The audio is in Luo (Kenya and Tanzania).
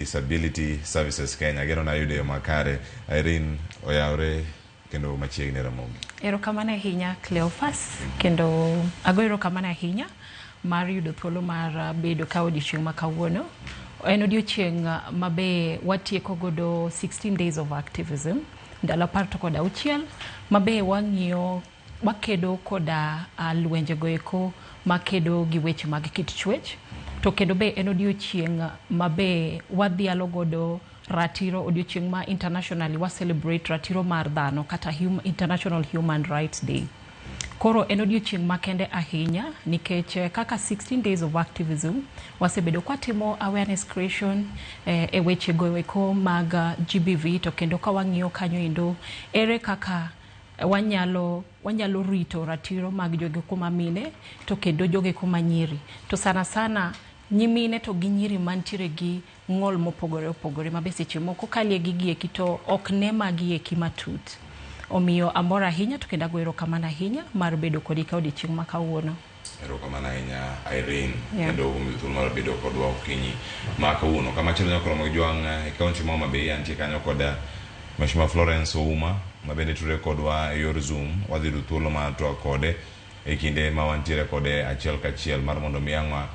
Disability Services Kenya gero na yude makare. Irene Oyaure kendo machiegni Ramogi. Erokamano ahinya Cleophas kendo ago erokamano ahinya mar yudo thuolo mar bedo ka odiochieng' ma kawuono. En odiochieng' mabe watieko godo 16 days of activism ndalo 16 mabe wang'iyo wakedo koda lwenje goeko makedo gi weche mag kit chwech. To kendo be en odiochieng' mabe wadhialo godo ratiro odiochieng' ma internationally wa celebrate ratiro mar dhano kata International Human Rights Day. Koro en odiochieng' makende ahinya nikech kaka 16 days of activism wasebedo kwa timo awareness creation e weche goeko mag GBV to kendo ka wang'iyo kanyo endo ere kaka wanyalo rito ratiro mag jogeko mamine to kendo jogeko manyiri to sana nyimine to gi nyiri mantiere gi ng'ol mopogore opogore mabe seche moko kalie gi gieki to ok ne magieki matut. Omiyo amora ahinya to kendo ago erokamano ahinya mar bedo kodi ka odiochieng' ma kawuono. Erokamano ahinya Irene kendo thuolo mar bedo kodwa okinyi ma kawuono kama chelo nyakoro mag jwang' e kaunti ma Homa Bay antie kanyo koda Mheshimiwa Florence Ouma mabende tudore kodwa e yor Zoom. Wadhi yudo thuolo mar twak kode e kinde ma wantiere kode achiel kachiel mar mondo mi ang'wa